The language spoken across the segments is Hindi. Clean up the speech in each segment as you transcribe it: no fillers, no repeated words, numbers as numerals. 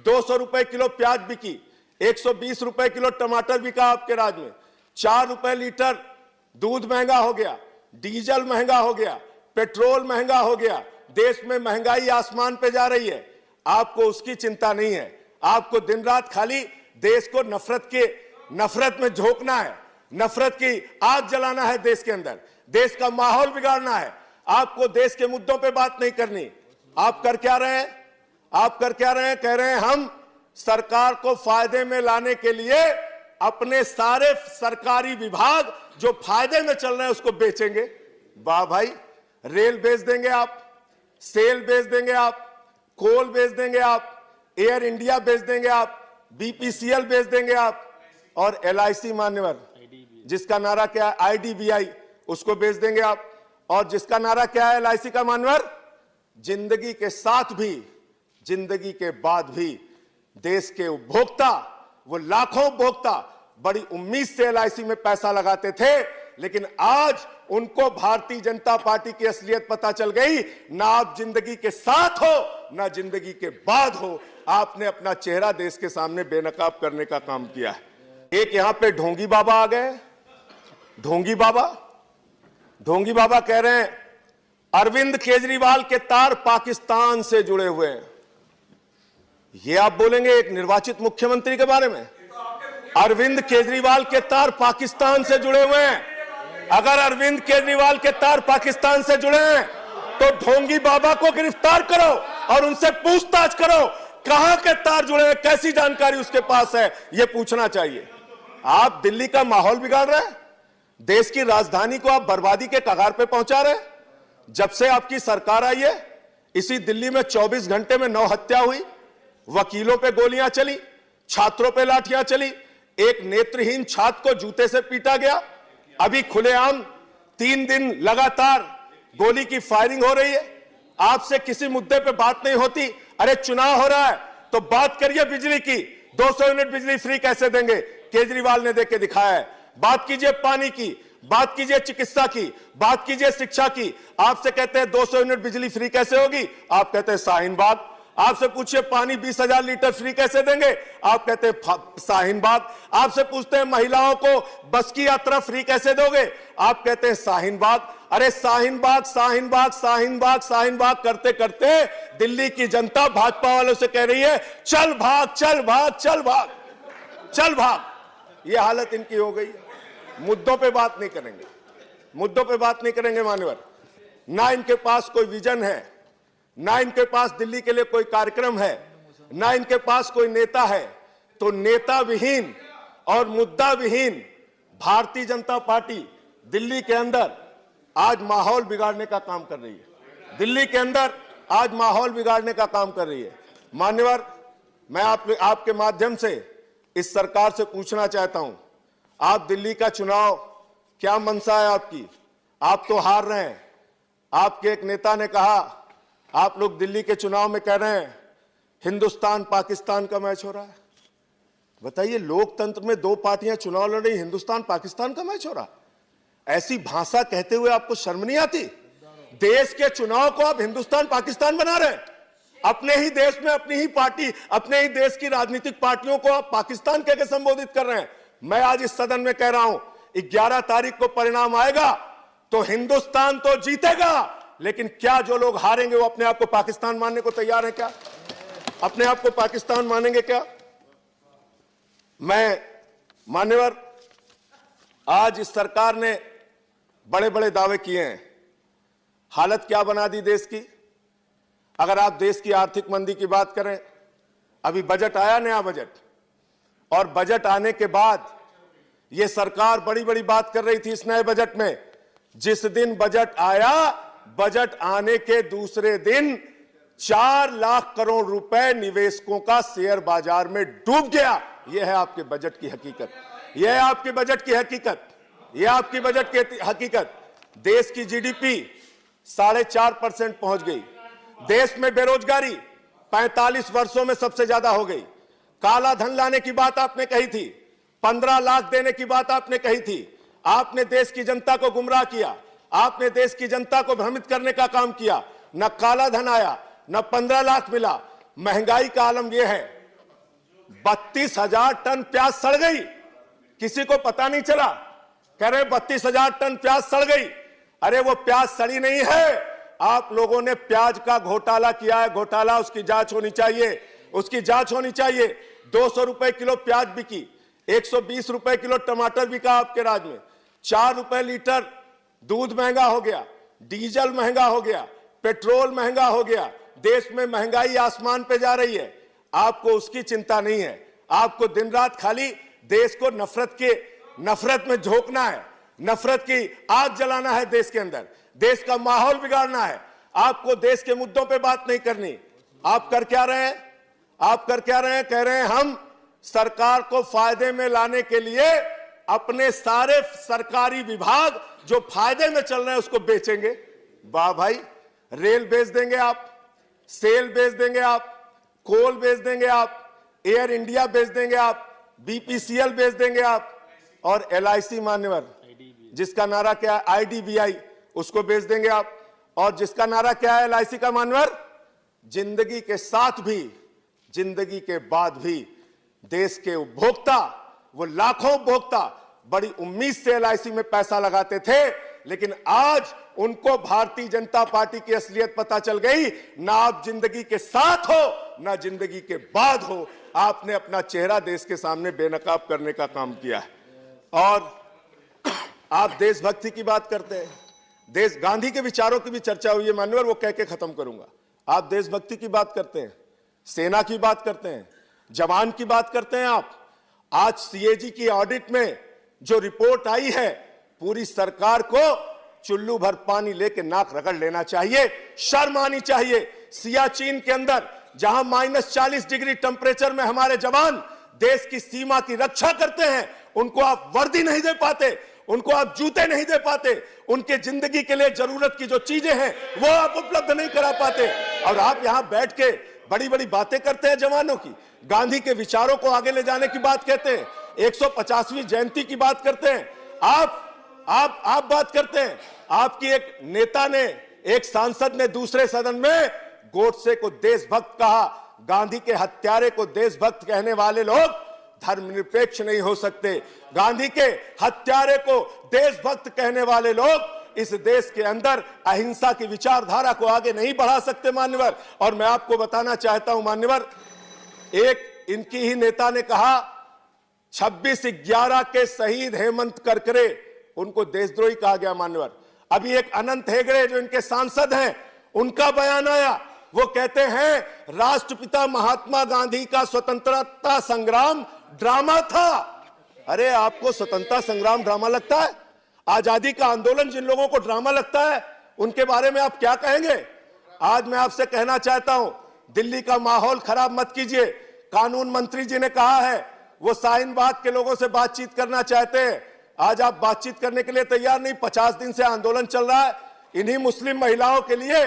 200 रुपए किलो प्याज बिकी, 120 रुपए किलो टमाटर बिका आपके राज्य में, 4 रुपए लीटर दूध महंगा हो गया, डीजल महंगा हो गया, पेट्रोल महंगा हो गया, देश में महंगाई आसमान पे जा रही है। आपको उसकी चिंता नहीं है। आपको दिन रात खाली देश को नफरत में झोंकना है, नफरत की आग जलाना है देश के अंदर, देश का माहौल बिगाड़ना है। आपको देश के मुद्दों पे बात नहीं करनी। आप कर क्या रहे हैं? कह रहे हैं हम सरकार को फायदे में लाने के लिए अपने सारे सरकारी विभाग जो फायदे में चल रहे हैं उसको बेचेंगे। वाह भाई, रेल बेच देंगे आप, सेल बेच देंगे आप, कोल बेच देंगे आप, एयर इंडिया बेच देंगे आप, बीपीसीएल बेच देंगे आप, और एलआईसी मान्यवर जिसका नारा क्या है, आईडीबीआई, उसको बेच देंगे आप। और जिसका नारा क्या है एलआईसी का मान्यवर, जिंदगी के साथ भी जिंदगी के बाद भी देश के उपभोक्ता, वो लाखों उपभोक्ता बड़ी उम्मीद से एलआईसी में पैसा लगाते थे, लेकिन आज उनको भारतीय जनता पार्टी की असलियत पता चल गई। ना आप जिंदगी के साथ हो ना जिंदगी के बाद हो, आपने अपना चेहरा देश के सामने बेनकाब करने का काम किया है। एक यहां पे ढोंगी बाबा आ गए। ढोंगी बाबा कह रहे हैं अरविंद केजरीवाल के तार पाकिस्तान से जुड़े हुए हैं। ये आप बोलेंगे एक निर्वाचित मुख्यमंत्री के बारे में? अरविंद केजरीवाल के तार पाकिस्तान से जुड़े हुए हैं। अगर अरविंद केजरीवाल के तार पाकिस्तान से जुड़े हैं तो ढोंगी बाबा को गिरफ्तार करो और उनसे पूछताछ करो, कहां के तार जुड़े हैं, कैसी जानकारी उसके पास है, यह पूछना चाहिए। आप दिल्ली का माहौल बिगाड़ रहे हैं, देश की राजधानी को आप बर्बादी के कगार पे पहुंचा रहे हैं। जब से आपकी सरकार आई है, इसी दिल्ली में 24 घंटे में 9 हत्या हुई, वकीलों पे गोलियां चली, छात्रों पे लाठियां चली, एक नेत्रहीन छात्र को जूते से पीटा गया। अभी खुलेआम 3 दिन लगातार गोली की फायरिंग हो रही है। आपसे किसी मुद्दे पे बात नहीं होती। अरे चुनाव हो रहा है तो बात करिए बिजली की, 200 यूनिट बिजली फ्री कैसे देंगे, केजरीवाल ने देके दिखाया है। बात कीजिए पानी की, बात कीजिए चिकित्सा की, बात कीजिए शिक्षा की। आपसे कहते हैं 200 यूनिट बिजली फ्री कैसे होगी, आप कहते हैं शाहीन बाग। आपसे पूछिए पानी 20,000 लीटर फ्री कैसे देंगे, आप कहते हैं शाहीन बाग। आपसे पूछते हैं महिलाओं को बस की यात्रा फ्री कैसे दोगे, आप कहते हैं शाहीन बाग। अरे शाहीन बाग करते करते दिल्ली की जनता भाजपा वालों से कह रही है चल भाग चल भाग चल भाग चल भाग। ये हालत इनकी हो गई। मुद्दों पे बात नहीं करेंगे मान्यवर। ना इनके पास कोई विजन है, ना इनके पास दिल्ली के लिए कोई कार्यक्रम है, ना इनके पास कोई नेता है। तो नेता विहीन और मुद्दा विहीन भारतीय जनता पार्टी दिल्ली के अंदर आज माहौल बिगाड़ने का काम कर रही है। दिल्ली के अंदर आज माहौल बिगाड़ने का काम कर रही है। मान्यवर, मैं आपके माध्यम से इस सरकार से पूछना चाहता हूं, आप दिल्ली का चुनाव क्या मंशा है आपकी? आप तो हार रहे हैं। आपके एक नेता ने कहा आप लोग दिल्ली के चुनाव में कह रहे हैं हिंदुस्तान पाकिस्तान का मैच हो रहा है। बताइए, लोकतंत्र में 2 पार्टियां चुनाव लड़ रही, हिंदुस्तान पाकिस्तान का मैच हो रहा। ऐसी भाषा कहते हुए आपको शर्म नहीं आती? देश के चुनाव को आप हिंदुस्तान पाकिस्तान बना रहे हैं। अपने ही देश में अपनी ही पार्टी, अपने ही देश की राजनीतिक पार्टियों को आप पाकिस्तान कहकर संबोधित कर रहे हैं। मैं आज इस सदन में कह रहा हूं 11 तारीख को परिणाम आएगा तो हिंदुस्तान तो जीतेगा, लेकिन क्या जो लोग हारेंगे वो अपने आप को पाकिस्तान मानने को तैयार है क्या? अपने आप को पाकिस्तान मानेंगे क्या? मैं मान्यवर, आज इस सरकार ने बड़े बड़े दावे किए हैं। हालत क्या बना दी देश की? अगर आप देश की आर्थिक मंदी की बात करें, अभी बजट आया, नया बजट, और बजट आने के बाद यह सरकार बड़ी बड़ी बात कर रही थी इस नए बजट में। जिस दिन बजट आया, बजट आने के दूसरे दिन 4 लाख करोड़ रुपए निवेशकों का शेयर बाजार में डूब गया। यह है आपके बजट की हकीकत। यह है आपके बजट की हकीकत। यह आपकी बजट की हकीकत। देश की जीडीपी 4.5% पहुंच गई। देश में बेरोजगारी 45 वर्षों में सबसे ज्यादा हो गई। काला धन लाने की बात आपने कही थी, 15 लाख देने की बात आपने कही थी। आपने देश की जनता को गुमराह किया, आपने देश की जनता को भ्रमित करने का काम किया। न काला धन आया, न 15 लाख मिला। महंगाई का आलम यह है, 32,000 टन प्याज सड़ गई, किसी को पता नहीं चला। कह रहे 32,000 टन प्याज सड़ गई। अरे वो प्याज सड़ी नहीं है, आप लोगों ने प्याज का घोटाला किया है। घोटाला, उसकी जांच होनी चाहिए, उसकी जांच होनी चाहिए। 200 रुपए किलो प्याज बिकी, 120 रुपए किलो टमाटर बिका आपके राज में, 4 रुपए लीटर दूध महंगा हो गया, डीजल महंगा हो गया, पेट्रोल महंगा हो गया। देश में महंगाई आसमान पे जा रही है, आपको उसकी चिंता नहीं है। आपको दिन रात खाली देश को नफरत में झोंकना है, नफरत की आग जलाना है देश के अंदर, देश का माहौल बिगाड़ना है। आपको देश के मुद्दों पे बात नहीं करनी। आप कर क्या रहे हैं? आप कर क्या रहे हैं? कह रहे हैं हम सरकार को फायदे में लाने के लिए अपने सारे सरकारी विभाग जो फायदे में चल रहे हैं उसको बेचेंगे। वाह भाई, रेल बेच देंगे आप, सेल बेच देंगे आप, कोल बेच देंगे आप, एयर इंडिया बेच देंगे आप, बीपीसीएल बेच देंगे आप, और एलआईसी मान्यवर जिसका नारा क्या है, आईडीबीआई, उसको बेच देंगे आप। और जिसका नारा क्या है एलआईसी का मान्यवर, जिंदगी के साथ भी जिंदगी के बाद भी देश के उपभोक्ता, वो लाखों उपभोक्ता बड़ी उम्मीद से एलआईसी में पैसा लगाते थे, लेकिन आज उनको भारतीय जनता पार्टी की असलियत पता चल गई। ना आप जिंदगी के साथ हो ना जिंदगी के बाद हो, आपने अपना चेहरा देश के सामने बेनकाब करने का काम किया है। और आप देशभक्ति की बात करते हैं, देश गांधी के विचारों की भी चर्चा हुई है मान्यवर, वो कह के खत्म करूंगा। आप देशभक्ति की बात करते हैं, सेना की बात करते हैं, जवान की बात करते हैं। आप आज सीएजी की ऑडिट में जो रिपोर्ट आई है, पूरी सरकार को चुल्लू भर पानी लेके नाक रगड़ लेना चाहिए, शर्म आनी चाहिए। सियाचिन के अंदर जहां -40 डिग्री टेम्परेचर में हमारे जवान देश की सीमा की रक्षा करते हैं, उनको आप वर्दी नहीं दे पाते, उनको आप जूते नहीं दे पाते, उनके जिंदगी के लिए जरूरत की जो चीजें हैं वो आप उपलब्ध नहीं करा पाते। और आप यहां बैठ के बड़ी बड़ी बातें करते हैं जवानों की, गांधी के विचारों को आगे ले जाने की बात कहते हैं, 150वीं जयंती की बात करते हैं। आप बात करते हैं। आपकी एक नेता ने, एक सांसद ने दूसरे सदन में गोडसे को देशभक्त कहा। गांधी के हत्यारे को देशभक्त कहने वाले लोग धर्मनिरपेक्ष नहीं हो सकते। गांधी के हत्यारे को देशभक्त कहने वाले लोग इस देश के अंदर अहिंसा की विचारधारा को आगे नहीं बढ़ा सकते मान्यवर। और मैं आपको बताना चाहता हूं मान्यवर, एक इनकी ही नेता ने कहा 26/11 के शहीद हेमंत करकरे, उनको देशद्रोही कहा गया मान्यवर। अभी एक अनंत हेगड़े जो इनके सांसद हैं, उनका बयान आया, वो कहते हैं राष्ट्रपिता महात्मा गांधी का स्वतंत्रता संग्राम ड्रामा था। अरे आपको स्वतंत्रता संग्राम ड्रामा लगता है? आजादी का आंदोलन जिन लोगों को ड्रामा लगता है, उनके बारे में आप क्या कहेंगे? आज मैं आपसे कहना चाहता हूं, दिल्ली का माहौल खराब मत कीजिए। कानून मंत्री जी ने कहा है वो शाहीन बाग के लोगों से बातचीत करना चाहते हैं, आज आप बातचीत करने के लिए तैयार नहीं। 50 दिन से आंदोलन चल रहा है, इन्हीं मुस्लिम महिलाओं के लिए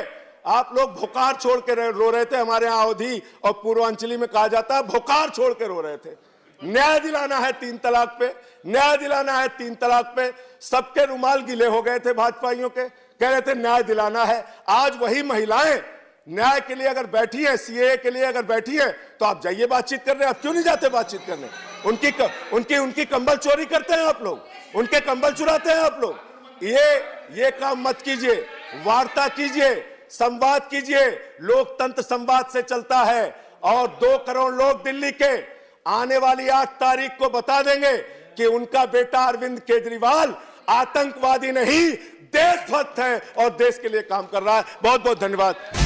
आप लोग भुकार छोड़ के रो रहे थे। हमारे यहाँ अवधी और पूर्वांचली में कहा जाता है भुकार छोड़ के रो रहे थे। न्याय दिलाना है 3 तलाक पे, न्याय दिलाना है 3 तलाक पे। सबके रुमाल गीले हो गए थे भाजपाइयों के, कह रहे थे न्याय दिलाना है। आज वही महिलाएं न्याय के लिए अगर बैठी है, सीएए के लिए अगर बैठी है, तो आप जाइए बातचीत करने। आप क्यों नहीं जाते बातचीत करने? उनकी कंबल चोरी करते हैं आप लोग, उनके कंबल चुराते हैं आप लोग। ये काम मत कीजिए, वार्ता कीजिए, संवाद कीजिए। लोकतंत्र संवाद से चलता है। और 2 करोड़ लोग दिल्ली के आने वाली 8 तारीख को बता देंगे कि उनका बेटा अरविंद केजरीवाल आतंकवादी नहीं, देशभक्त है और देश के लिए काम कर रहा है। बहुत बहुत धन्यवाद।